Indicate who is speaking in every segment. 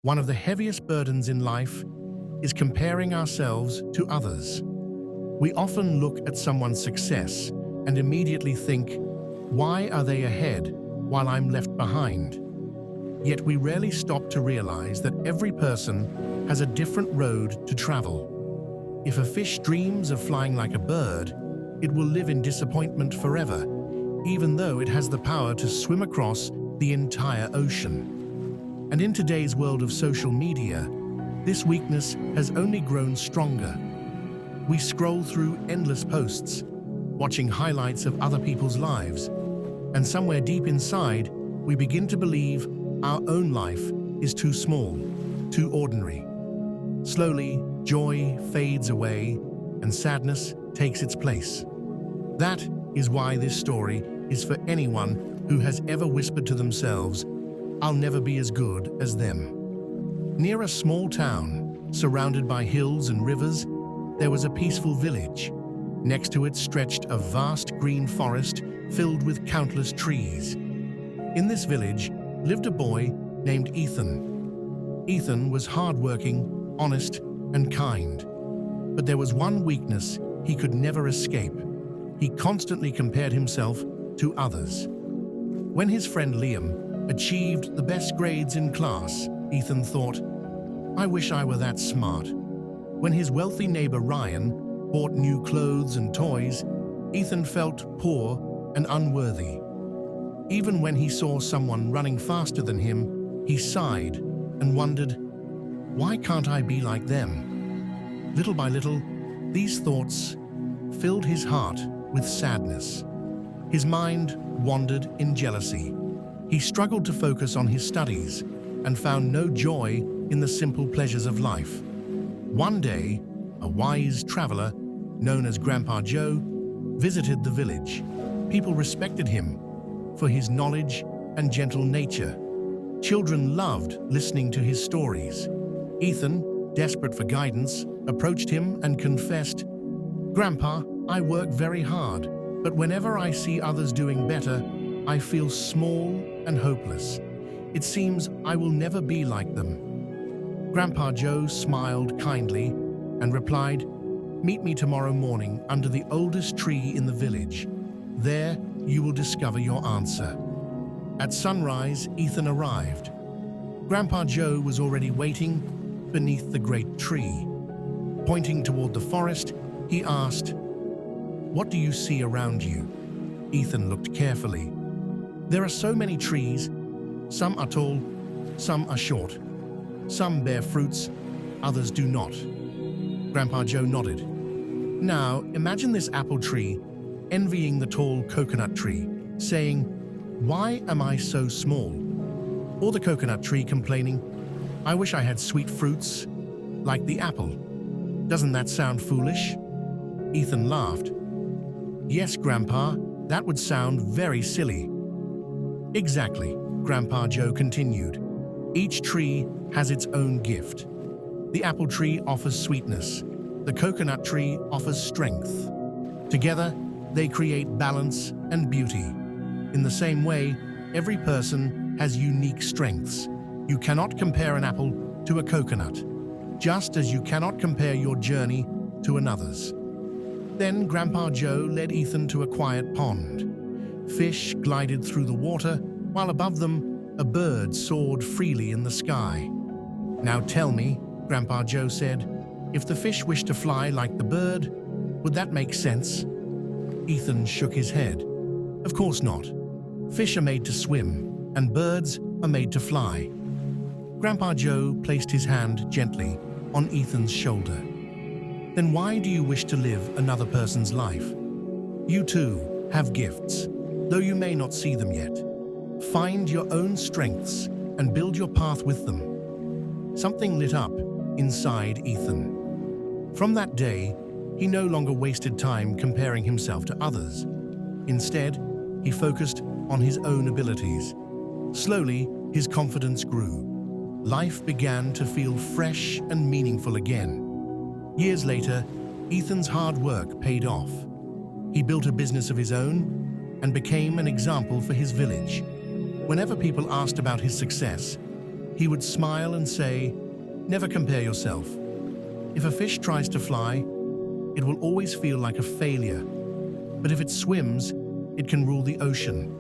Speaker 1: One of the heaviest burdens in life is comparing ourselves to others. We often look at someone's success and immediately think, why are they ahead while I'm left behind? Yet we rarely stop to realize that every person has a different road to travel. If a fish dreams of flying like a bird, it will live in disappointment forever, even though it has the power to swim across the entire ocean. And in today's world of social media, this weakness has only grown stronger. We scroll through endless posts, watching highlights of other people's lives, and somewhere deep inside, we begin to believe our own life is too small, too ordinary. Slowly, joy fades away, and sadness takes its place. That is why this story is for anyone who has ever whispered to themselves, "I'll never be as good as them." Near a small town, surrounded by hills and rivers, there was a peaceful village. Next to it stretched a vast green forest filled with countless trees. In this village lived a boy named Ethan. Ethan was hardworking, honest, and kind. But there was one weakness he could never escape. He constantly compared himself to others. When his friend Liam achieved the best grades in class, Ethan thought, "I wish I were that smart." When his wealthy neighbor Ryan bought new clothes and toys, Ethan felt poor and unworthy. Even when he saw someone running faster than him, he sighed and wondered, "Why can't I be like them?" Little by little, these thoughts filled his heart with sadness. His mind wandered in jealousy. He struggled to focus on his studies and found no joy in the simple pleasures of life. One day, a wise traveler, known as Grandpa Joe, visited the village. People respected him for his knowledge and gentle nature. Children loved listening to his stories. Ethan, desperate for guidance, approached him and confessed, "Grandpa, I work very hard, but whenever I see others doing better, I feel small and hopeless. It seems I will never be like them." Grandpa Joe smiled kindly and replied, "Meet me tomorrow morning under the oldest tree in the village. There you will discover your answer." At sunrise, Ethan arrived. Grandpa Joe was already waiting beneath the great tree. Pointing toward the forest, he asked, "What do you see around you?" Ethan looked carefully. "There are so many trees. Some are tall, some are short. Some bear fruits, others do not." Grandpa Joe nodded. "Now, imagine this apple tree envying the tall coconut tree, saying, 'Why am I so small?' Or the coconut tree complaining, 'I wish I had sweet fruits like the apple.' Doesn't that sound foolish?" Ethan laughed. "Yes, Grandpa, that would sound very silly." "Exactly," Grandpa Joe continued. "Each tree has its own gift. The apple tree offers sweetness. The coconut tree offers strength. Together, they create balance and beauty. In the same way, every person has unique strengths. You cannot compare an apple to a coconut, just as you cannot compare your journey to another's." Then Grandpa Joe led Ethan to a quiet pond. Fish glided through the water, while above them, a bird soared freely in the sky. "Now tell me," Grandpa Joe said, "if the fish wished to fly like the bird, would that make sense?" Ethan shook his head. "Of course not. Fish are made to swim, and birds are made to fly." Grandpa Joe placed his hand gently on Ethan's shoulder. "Then why do you wish to live another person's life? You too have gifts, though you may not see them yet. Find your own strengths and build your path with them." Something lit up inside Ethan. From that day, he no longer wasted time comparing himself to others. Instead, he focused on his own abilities. Slowly, his confidence grew. Life began to feel fresh and meaningful again. Years later, Ethan's hard work paid off. He built a business of his own and became an example for his village. Whenever people asked about his success, He would smile and say, "Never compare yourself. If a fish tries to fly, it will always feel like a failure. But if it swims, it can rule the ocean."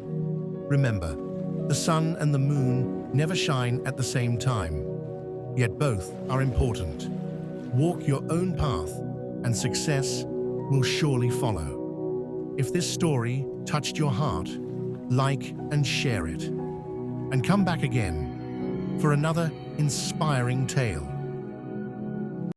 Speaker 1: Remember, the sun and the moon never shine at the same time, yet both are important. Walk your own path, and success will surely follow. If this story touched your heart, like and share it. And come back again for another inspiring tale.